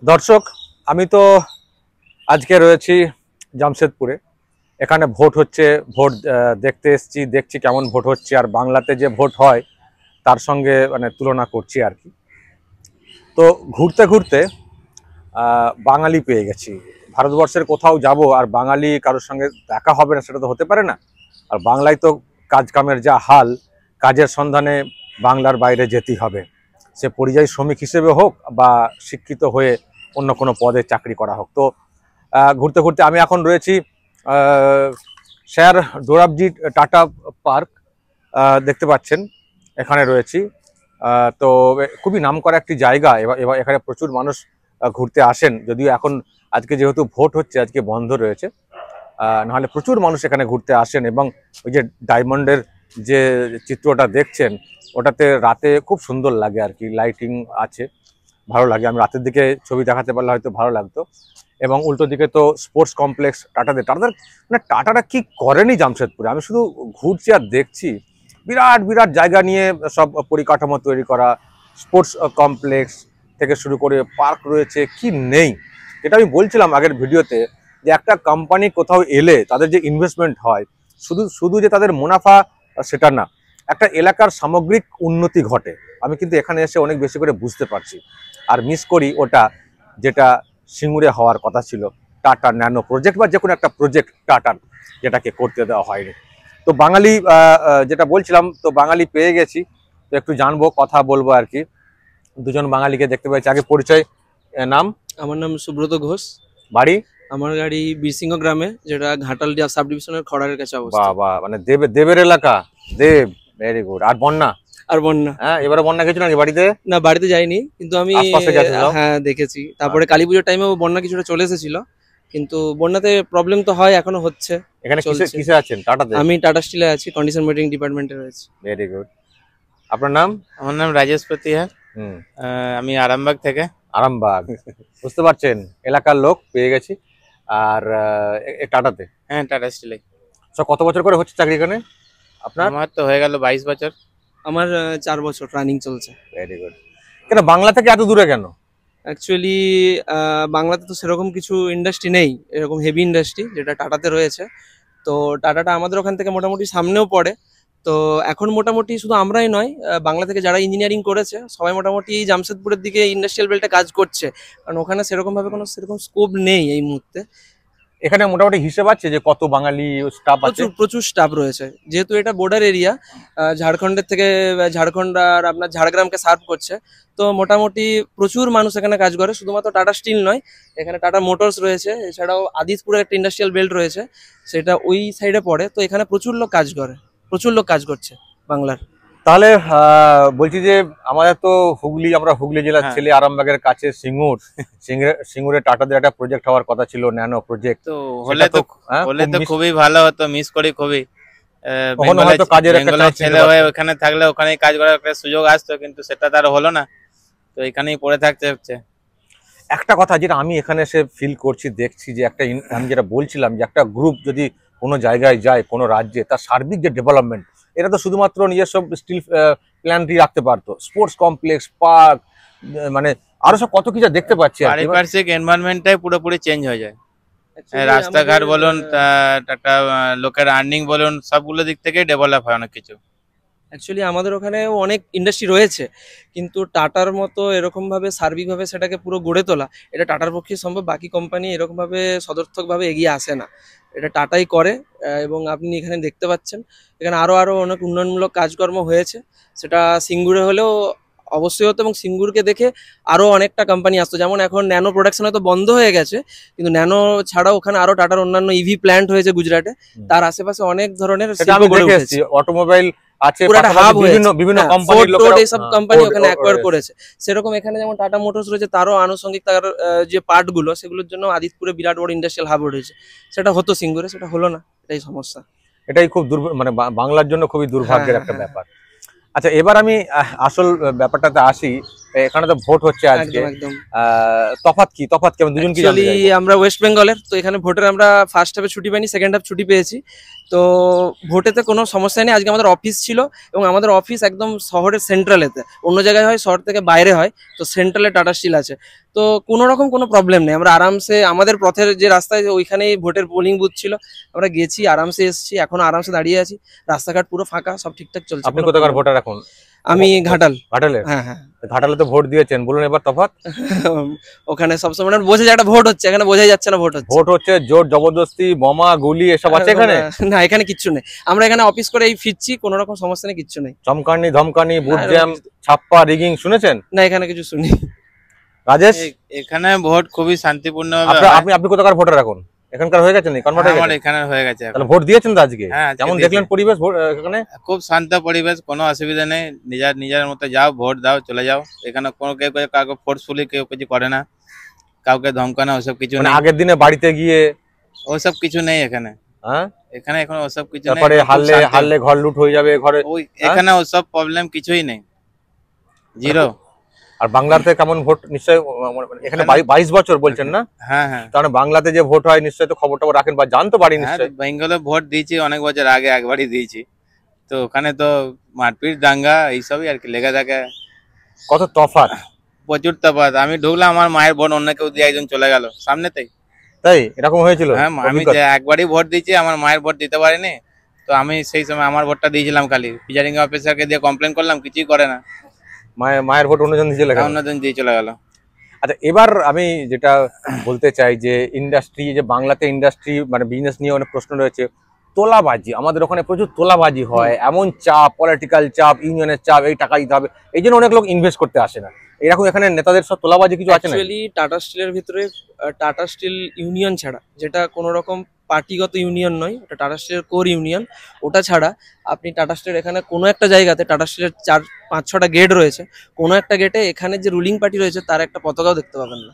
দর্শক, আমি তো আজকে রয়েছি জামশেদপুরে। এখানে ভোট হচ্ছে। ভোট দেখতে এসেছি, দেখছি কেমন ভোট হচ্ছে, আর বাংলাতে যে ভোট হয় তার সঙ্গে মানে তুলনা করছি আর কি। তো ঘুরতে ঘুরতে বাঙালি পেয়ে গেছি। ভারতবর্ষের কোথাও যাব আর বাঙালি কারোর সঙ্গে দেখা হবে না, সেটা তো হতে পারে না। আর বাংলায় তো কাজ কামের যা হাল, কাজের সন্ধানে বাংলার বাইরে যেতেই হবে। সে পরিযায়ী শ্রমিক হিসেবে হোক বা শিক্ষিত হয়ে অন্য কোনো পদে চাকরি করা হোক। তো ঘুরতে ঘুরতে আমি এখন রয়েছি স্যার ডোরাবজি টাটা পার্ক, দেখতে পাচ্ছেন এখানে রয়েছি। তো খুবই নামকরা একটি জায়গা। এবার এখানে প্রচুর মানুষ ঘুরতে আসেন, যদিও এখন আজকে যেহেতু ভোট হচ্ছে আজকে বন্ধ রয়েছে, নাহলে প্রচুর মানুষ এখানে ঘুরতে আসেন। এবং ওই যে ডায়মন্ডের যে চিত্রটা দেখছেন, ওটাতে রাতে খুব সুন্দর লাগে আর কি, লাইটিং আছে, ভালো লাগে। আমি রাতের দিকে ছবি দেখাতে পারলে হয়তো ভালো লাগতো। এবং উল্টো দিকে তো স্পোর্টস কমপ্লেক্স টাটাদের মানে টাটাটা কি করেনি জামশেদপুরে, আমি শুধু ঘুরছি আর দেখছি। বিরাট বিরাট জায়গা নিয়ে সব পরিকাঠামো তৈরি করা, স্পোর্টস কমপ্লেক্স থেকে শুরু করে পার্ক রয়েছে, কি নেই। যেটা আমি বলছিলাম আগের ভিডিওতে, যে একটা কোম্পানি কোথাও এলে তাদের যে ইনভেস্টমেন্ট হয়, শুধু শুধু যে তাদের মুনাফা সেটা না, একটা এলাকার সামগ্রিক উন্নতি ঘটে। আমি কিন্তু এখানে এসে অনেক বেশি করে বুঝতে পারছি। আর মিস করি ওটা যেটা সিঙ্গুরে হওয়ার কথা ছিল, টাটা ন্যানো প্রজেক্ট বা যে কোনো একটা প্রজেক্ট টাটার, যেটাকে করতে দেওয়া হয়নি। তো বাঙালি যেটা বলছিলাম, তো বাঙালি পেয়ে গেছি, তো একটু জানবো, কথা বলবো আর কি। দুজন বাঙালিকে দেখতে পেয়েছি। আগে পরিচয়, নাম? আমার নাম সুব্রত ঘোষ। বাড়ি? আমার গাড়ি বীরসিংহ গ্রামে, যেটা ঘাটাল সাব ডিভিশনের খড়ারের কাছে অবস্থিত। বাবা, মানে দেবের এলাকা, দেব, ভেরি গুড। আর বন্যা? আর বন্যা? হ্যাঁ, এবারে বন্যা গেছিল নাকি বাড়িতে? না, বাড়িতে যাইনি, কিন্তু আমি হ্যাঁ দেখেছি। তারপরে কালী পুজোর টাইমেও বন্যা কিছুটা চলে এসেছিল, কিন্তু বন্যাতে প্রবলেম তো হয়, এখনো হচ্ছে। এখানে কিসে আছেন? টাটাতে? আমি টাটা স্টিলে আছি, কন্ডিশন মেটিং ডিপার্টমেন্টে রয়েছে। Very good. আপনার নাম? আমার নাম রাজেশ প্রতিহার। আমি আরামবাগ থেকে। আরামবাগ, বুঝতে পারছেন, এলাকার লোক পেয়ে গেছি। আর টাটাতে? হ্যাঁ, টাটা স্টিলে। কত বছর করে হচ্ছে চাকরি এখানে আপনার? আমার তো হয়ে গেল 22 বছর। আমার 4 বছর রানিং চলছে। Very good. কেন বাংলা থেকে এত দূরে কেন? অ্যাকচুয়ালি বাংলাতে তো সেরকম কিছু ইন্ডাস্ট্রি নেই, এরকম হেভি ইন্ডাস্ট্রি যেটা টাটাতে রয়েছে। তো টাটাটা আমাদের ওখান থেকে মোটামুটি সামনেও পড়ে। তো এখন মোটামুটি শুধু আমরাই নয়, বাংলা থেকে যারা ইঞ্জিনিয়ারিং করেছে সবাই মোটামুটি এই জামশেদপুরের দিকে ইন্ডাস্ট্রিয়াল বেল্টে কাজ করছে, কারণ ওখানে সেরকমভাবে কোনো সেরকম স্কোপ নেই এই মুহূর্তে। এখানে মোটামুটি হিসেব আছে যে কত বাঙালি স্টাফ আছে? প্রচুর স্টাফ রয়েছে, যেহেতু এটা বর্ডার এরিয়া, ঝাড়খণ্ডের থেকে, ঝাড়খণ্ড আর আপনার ঝাড়গ্রামকে সার্ভ করছে। তো মোটামুটি প্রচুর মানুষ এখানে কাজ করে। শুধুমাত্র টাটা স্টিল নয়, এখানে টাটা মোটরস রয়েছে, এছাড়াও আদিতপুরের একটা ইন্ডাস্ট্রিয়াল বেল্ট রয়েছে, সেটা ওই সাইডে পড়ে। তো এখানে প্রচুর লোক কাজ করে, প্রচুর লোক কাজ করছে বাংলার। তাহলে বলছি যে আমাদের তো আমরা হুগলি জেলার ছেলে, আরামবাগের কাছে সিঙ্গুরে টাটাদের একটা প্রজেক্ট হওয়ার কথা ছিল, ন্যানো প্রজেক্ট। তো হলে তো খুবই ভালো হতো, মিস করি খুবই। ছেলে হয়ে ওখানে থাকলে ওখানেই কাজ করার একটা সুযোগ আসতো, কিন্তু সেটা তার হলো না, তো এখানেই পড়ে থাকতে হচ্ছে। একটা কথা যেটা আমি এখানে এসে ফিল করছি, দেখছি যে একটা, আমি যেটা বলছিলাম যে একটা গ্রুপ যদি কোনো জায়গায় যায়, কোনো রাজ্যে, তার সার্বিক যে ডেভেলপমেন্ট, এটা তো শুধুমাত্র নিজস্ব স্টিল প্ল্যান্টই রাখতে পারতো, স্পোর্টস কমপ্লেক্স, পার্ক, মানে আরো সব কত কিছু দেখতে পাচ্ছি। পারিপার্শ্বিক এনভায়রনমেন্টটাই পুরোপুরি চেঞ্জ হয়ে যায়। রাস্তাঘাট বলুন, একটা লোকের আর্নিং বলুন, সবগুলো দিক থেকে ডেভেলপ হয় অনেক কিছু। অ্যাকচুয়ালি আমাদের ওখানেও অনেক ইন্ডাস্ট্রি রয়েছে, কিন্তু টাটার মতো এরকমভাবে সার্বিকভাবে সেটাকে পুরো গড়ে তোলা, এটা টাটার পক্ষে সম্ভব। বাকি কোম্পানি এরকমভাবে সদর্থকভাবে এগিয়ে আসে না, এটা টাটাই করে। এবং আপনি এখানে দেখতে পাচ্ছেন, এখানে আরও অনেক উন্নয়নমূলক কাজকর্ম হয়েছে। সেটা সিঙ্গুরে হলেও অবশ্যই হতো, এবং সিঙ্গুরকে দেখে আরও অনেকটা কোম্পানি আসতো। যেমন এখন ন্যানো প্রোডাকশন হয়তো বন্ধ হয়ে গেছে, কিন্তু ন্যানো ছাড়াও ওখানে আরও টাটার অন্যান্য ইভি প্ল্যান্ট হয়েছে গুজরাটে। তার আশেপাশে অনেক ধরনের অটোমোবাইল আছে, বিভিন্ন কোম্পানির লোকেরা এইসব কোম্পানি ওখানে অ্যাকোয়ার করেছে। সেরকম এখানে যেমন টাটা মোটরস রয়েছে, তারও আনুষঙ্গিক তার যে পার্টগুলো, সেগুলোর জন্য আদিতপুরে বিরাট বড় ইন্ডাস্ট্রিয়াল হাব রয়েছে। সেটা হতো সিঙ্গুরে, সেটা হলো না, এটাই সমস্যা। এটাই খুব মানে বাংলার জন্য খুবই দুর্ভাগ্যের একটা ব্যাপার। আচ্ছা, এবার আমি আসল ব্যাপারটাতে আসি, এখানে তো ভোট হচ্ছে আজকে, একদম একদম। তফাৎ কি আমি দুজন কি জানতে অ্যাকচুয়ালি চাইবো? আমরা ওয়েস্ট বেঙ্গলের, তো এখানে ভোটের আমরা ফার্স্ট হাফে ছুটি পাইনি, সেকেন্ড হাফ ছুটি পেয়েছি। তো ভোটেতে কোনো সমস্যা নেই। আজকে আমাদের অফিস ছিল এবং আমাদের অফিস একদম শহরের সেন্ট্রালেতে, অন্য জায়গায় হয় শহর থেকে বাইরে হয়, তো সেন্ট্রালে টাটা স্টিল আছে। তো কোনো রকম কোনো প্রবলেম নেই, আমরা আরামসে আমাদের পথের যে রাস্তায় ওইখানেই ভোটের পোলিং বুথ ছিল, আমরা গেছি আরামসে, এসেছি, এখন আরামসে দাঁড়িয়ে আছি, রাস্তাঘাট পুরো ফাঁকা, সব ঠিকঠাক চলছে। আপনি কোনো কোথাকার problem ভোটার এখন? নেই। আমি ঘাটাল। ঘাটালে? হ্যাঁ হ্যাঁ। ঘাটালে তো ভোট দিয়েছেন, বলুন এবার তফাৎ। ওখানে সবসময় মানে বোঝা যায় একটা ভোট হচ্ছে, এখানে বোঝাই যাচ্ছে না ভোট হচ্ছে। ভোট হচ্ছে, জোর জবরদস্তি, বোমা গুলি এসব আছে এখানে? না, এখানে কিচ্ছু নেই, আমরা এখানে অফিস করে এই ফিরছি, কোনো রকম সমস্যা নেই, কিচ্ছু নেই। চমকানি ধমকানি, বুট না, জ্যাম, ছাপ্পা, রিগিং শুনেছেন? না, এখানে কিছু শুনি। রাজেশ, এখানে ভোট খুবই শান্তিপূর্ণ আপনি কোথাকার ভোটার এখন? এখানকার হয়ে গেছেন, কনভার্ট হয়ে আমার গেছে? এখানে হয়ে গেছে এখন। তাহলে ভোট দিয়েছেন তো আজকে? হ্যাঁ, আজকে কেমন দিয়েছি। দেখলেন পরিবেশ এখানে? খুব শান্ত পরিবেশ, কোনো অসুবিধা নেই, নিজের মতো যাও, ভোট দাও, চলে যাও। এখানে কোনো কেউ কাউকে ফোর্সফুলি কেউ কিছু করে না, কাউকে ধমকানো ওসব কিছু মানে নেই। আগের দিনে বাড়িতে গিয়ে ওসব কিছু নেই এখানে। হ্যাঁ, এখানে এখন ওসব কিছু নেই। তারপরে খুব হারলে শান্তি। হারলে ঘর লুট হয়ে যাবে ঘরে, ওই এখানে ওসব প্রবলেম কিছুই নেই, জিরো। আর বাংলাতে কেমন ভোট? নিশ্চয়ই এখানে 22 বছর বলছেন না? হ্যাঁ হ্যাঁ তাহলে বাংলাতে যে ভোট হয় নিশ্চয়ই তো খবর টবর রাখেন বা জানতো বাড়ি হ্যাঁ, নিশ্চয়ই। বেঙ্গলে ভোট দিয়েছি অনেক বছর আগে, একবারই দিয়েছি। তো ওখানে তো মারপিট দাঙ্গা এইসবই আর কি লেগে থাকে, কত তফাৎ! প্রচুর তফাৎ। আমি ঢুকলাম, আমার মায়ের ভোট অন্য কেউ দিয়ে একজন চলে গেল সামনেতেই। তাই এরকম হয়েছিল? হ্যাঁ, আমি যে একবারই ভোট দিয়েছি, আমার মায়ের ভোট দিতে পারিনি। তো আমি সেই সময় আমার ভোটটা দিয়েছিলাম, খালি প্রিজাইডিং অফিসারকে দিয়ে কমপ্লেন করলাম, কিছুই করে না, মায়ের ভোট অন্যজন দিয়ে লেখা। অন্যজন দিয়ে চলে গেল। আচ্ছা, এবার আমি যেটা বলতে চাই যে ইন্ডাস্ট্রি, যে বাংলাতে ইন্ডাস্ট্রি মানে বিজনেস নিয়ে অনেক প্রশ্ন রয়েছে। তোলাবাজি, আমাদের ওখানে প্রচুর তোলাবাজি হয়, এমন চাপ, পলিটিক্যাল চাপ, ইউনিয়নের চাপ, এই টাকা দিতে হবে, এই জন্য অনেক লোক ইনভেস্ট করতে আসে না। এরকম এখানে নেতাদের সব তোলাবাজি কিছু আছে না? অ্যাকচুয়ালি টাটা স্টিলের ভিতরে টাটা স্টিল ইউনিয়ন ছাড়া, যেটা কোনো রকম পার্টিগত ইউনিয়ন নয়, ওটা টাটা স্টিলের কোর ইউনিয়ন, ওটা ছাড়া আপনি টাটা স্টিলের এখানে কোনো একটা জায়গাতে, টাটা স্টিলের 4-5-6টা গেট রয়েছে, কোনো একটা গেটে এখানে যে রুলিং পার্টি রয়েছে তার একটা পতাকাও দেখতে পাবেন না।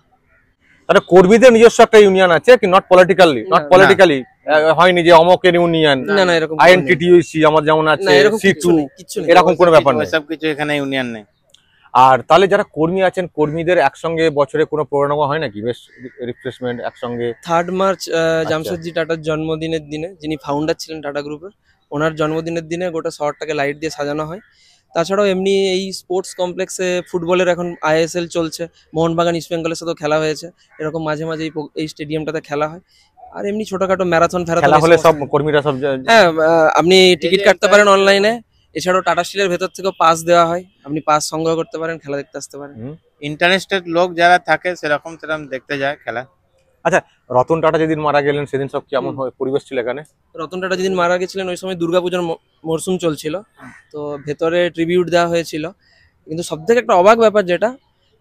তাহলে কর্মীদের নিজস্ব একটা ইউনিয়ন আছে কি? নট পলিটিক্যালি হয়নি যে অমকের ইউনিয়ন, না না, এরকম আইএনটিটিইউসি আমাদের যেমন না, আছে, এরকম সিটু, কিচ্ছু নেই। এরকম কোনো ব্যাপার নেই। ওসব কিছু এখানে ইউনিয়ন নেই। আর তাহলে যারা কর্মী আছেন, কর্মীদের একসঙ্গে বছরে কোনো প্রোগ্রাম হয় নাকি, বেশ রিফ্রেশমেন্ট একসঙ্গে? 3 মার্চ জামশেদজি টাটার জন্মদিনের দিনে, যিনি ফাউন্ডার ছিলেন টাটা গ্রুপের, ওনার জন্মদিনের দিনে গোটা শহরটাকে লাইট দিয়ে সাজানো হয়। তাছাড়াও এমনি এই স্পোর্টস কমপ্লেক্সে ফুটবলের এখন আইএসএল চলছে, মোহনবাগান ইস্ট বেঙ্গলের সাথেও খেলা হয়েছে, এরকম মাঝে মাঝে এই স্টেডিয়ামটাতে খেলা হয়। আর এমনি ছোটখাটো ম্যারাথন খেলা হলে সব কর্মীরা সব হ্যাঁ, আপনি টিকিট কাটতে পারেন অনলাইনে, এছাড়াও টাটা স্টিলের ভেতর থেকেও পাস দেওয়া হয়, আপনি পাস সংগ্রহ করতে পারেন, খেলা দেখতে আসতে পারেন। ইন্টারেস্টেড লোক যারা থাকে সেরকম দেখতে যায় খেলা। আচ্ছা, রতন টাটা যেদিন মারা গেলেন সেদিন সব কেমন পরিবেশ ছিল এখানে? রতন টাটা যেদিন মারা গেছিলেন ওই সময় দুর্গাপূজার মরশুম চলছিল, তো ভেতরে ট্রিবিউট দেওয়া হয়েছিল। কিন্তু সব থেকে একটা অবাক ব্যাপার যেটা,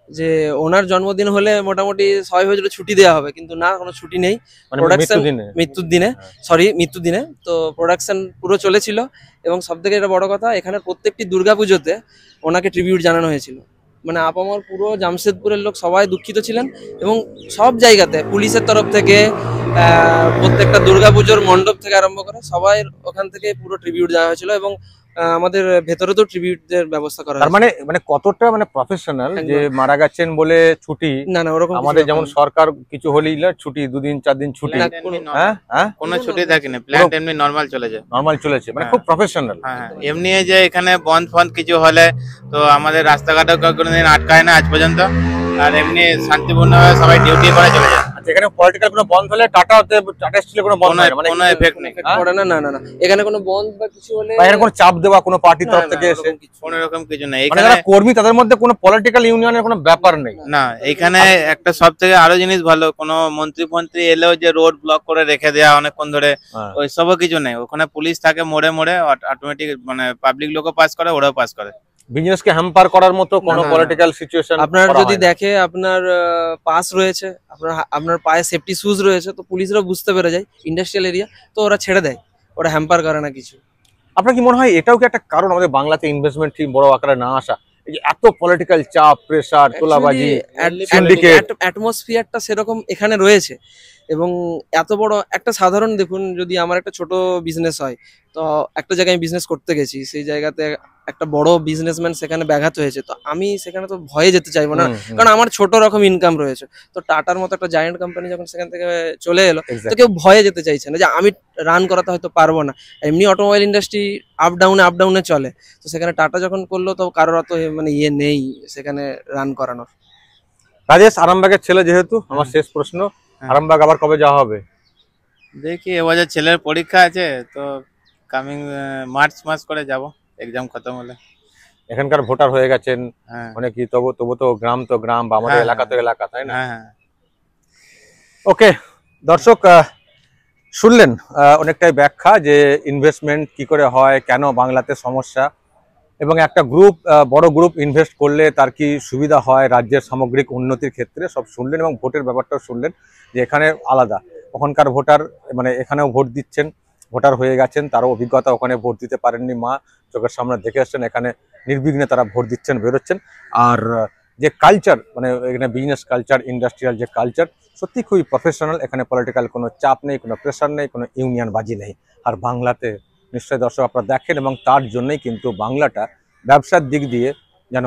যে ওনার জন্মদিন হলে মোটামুটি সবাই হয়েছিল ছুটি দেওয়া হবে, কিন্তু না, কোনো ছুটি নেই। মানে প্রোডাকশন মৃত্যুর দিনে মৃত্যুর দিনে তো প্রোডাকশন পুরো চলেছিল। এবং সব থেকে এটা বড় কথা, এখানে প্রত্যেকটি দুর্গাপুজোতে ওনাকে ট্রিবিউট জানানো হয়েছিল। মানে আপামর পুরো জামশেদপুরের লোক সবাই দুঃখিত ছিলেন, এবং সব জায়গাতে পুলিশের তরফ থেকে প্রত্যেকটা দুর্গাপুজোর মণ্ডপ থেকে আরম্ভ করে সবাই ওখান থেকে পুরো ট্রিবিউট দেওয়া হয়েছিল। এবং আমাদের ভেতরে তো ট্রিবিউটের ব্যবস্থা করা তার মানে কতটা মানে প্রফেশনাল, যে মারা গেছেন বলে ছুটি না না, ওরকম আমাদের যেমন সরকার কিছু হলেই ছুটি 2 দিন 4 দিন ছুটি, হ্যাঁ হ্যাঁ, কোনো ছুটি থাকে না, প্ল্যান এমনি নরমাল চলে যায়, নরমাল চলেছে, মানে খুব প্রফেশনাল। হ্যাঁ, এমনি যে এখানে বন্ধ কিছু হলে তো আমাদের রাস্তাঘাটে কোনোদিন আটকায় না আজ পর্যন্ত, আর এমনি শান্তিপূর্ণভাবে সবাই ডিউটি করে চলে যায়। এখানে পলিটিক্যাল কোনো বন্ধ হলে টাটা স্টিলে কোনো বন্ধ হয় না, মানে কোনো এফেক্ট নেই, পড়ে না। না না না, এখানে কোনো বন্ধ বা কিছু হলে বা এখানে কোনো চাপ দেওয়া কোনো পার্টির তরফ থেকে এসে কোনো রকম কিছু নেই মানে এখানে। যারা কর্মী তাদের মধ্যে কোনো পলিটিক্যাল ইউনিয়নের কোনো ব্যাপার নেই না, এখানে একটা সব থেকে আরো জিনিস ভালো, কোনো মন্ত্রী এলেও যে রোড ব্লক করে রেখে দেয়া অনেকক্ষণ ধরে, ওইসবও কিছু নেই। ওখানে পুলিশ থাকে মোড়ে মোড়ে, অটোমেটিক মানে পাবলিক লোকও পাস করে, ওরাও পাস করে। বিজনেসকে হ্যাম্পার করার মতো কোনো পলিটিক্যাল সিচুয়েশন আপনার যদি দেখে আপনার পাস রয়েছে, আপনার পায়ে সেফটি শুজ রয়েছে, তো পুলিশরা বুঝতে পেরে যায় ইন্ডাস্ট্রিয়াল এরিয়া, তো ওরা ছেড়ে দেয়, ওরা হ্যাম্পার করে না কিছু। আপনার কি মনে হয় এটাও কি একটা কারণ আমাদের বাংলাতে ইনভেস্টমেন্ট ঠিক বড় আকারে না আসা? এই যে এত পলিটিক্যাল চাপ, প্রেসার, তোলাবাজি, সিন্ডিকেট, অ্যাটমসফিয়ারটা সেরকম এখানে রয়েছে। এবং এত বড় একটা সাধারণ দেখুন, যদি আমার একটা ছোট বিজনেস হয়, তো একটা জায়গায় আমি বিজনেস করতে গেছি, সেই জায়গাতে একটা বড় বিজনেসম্যান সেখানে ব্যাঘাত হয়েছে, তো আমি সেখানে তো ভয়ে যেতে চাইবো না, হুম, কারণ আমার ছোট রকম ইনকাম রয়েছে। তো টাটার মতো একটা জায়ান্ট কোম্পানি যখন সেখান থেকে চলে এলো, তো exactly. কেউ ভয়ে যেতে চাইছে না যে আমি রান করাতে হয়তো পারবো না। এমনি অটোমোবাইল ইন্ডাস্ট্রি আপ ডাউনে চলে, তো সেখানে টাটা যখন করলো তো কারোর অত মানে ইয়ে নেই সেখানে রান করানোর। রাজেশ, আরামবাগের ছেলে যেহেতু, আমার শেষ প্রশ্ন, আরামবাগ আবার কবে যাওয়া হবে? দেখি এবছর ছেলের পরীক্ষা আছে, তো কামিং মার্চ মাস করে যাব এক্সাম খতম হলে। এখানকার ভোটার হয়ে গেছেন হ্যাঁ অনেকেই, তবু তবু তো গ্রাম তো গ্রাম, বা আমাদের হ্যাঁ, এলাকা তো এলাকা, তাই না? হ্যাঁ হ্যাঁ ওকে দর্শক, শুনলেন অনেকটাই ব্যাখ্যা যে ইনভেস্টমেন্ট কি করে হয়, কেন বাংলাতে সমস্যা, এবং একটা গ্রুপ, বড় গ্রুপ ইনভেস্ট করলে তার কি সুবিধা হয় রাজ্যের সামগ্রিক উন্নতির ক্ষেত্রে, সব শুনলেন। এবং ভোটের ব্যাপারটাও শুনলেন যে এখানে আলাদা, ওখানকার ভোটার মানে এখানেও ভোট দিচ্ছেন, ভোটার হয়ে গেছেন, তারও অভিজ্ঞতা, ওখানে ভোট দিতে পারেননি মা, চোখের সামনে দেখে আসছেন, এখানে নির্বিঘ্নে তারা ভোট দিচ্ছেন, বেরোচ্ছেন। আর যে কালচার, মানে এখানে বিজনেস কালচার, ইন্ডাস্ট্রিয়াল যে কালচার, সত্যি খুবই প্রফেশনাল। এখানে পলিটিক্যাল কোনো চাপ নেই, কোনো প্রেশার নেই, কোনো ইউনিয়ন বাজি নেই। আর বাংলাতে নিশ্চয়ই দর্শক আপনারা দেখেন, এবং তার জন্যই কিন্তু বাংলাটা ব্যবসার দিক দিয়ে যেন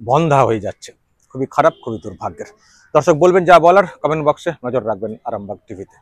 বন্ধা হয়ে যাচ্ছে। খুবই খারাপ, খুবই দুর্ভাগ্যের। দর্শক বলবেন যা বলার, কমেন্ট বক্সে নজর রাখবেন আরামবাগ টিভিতে।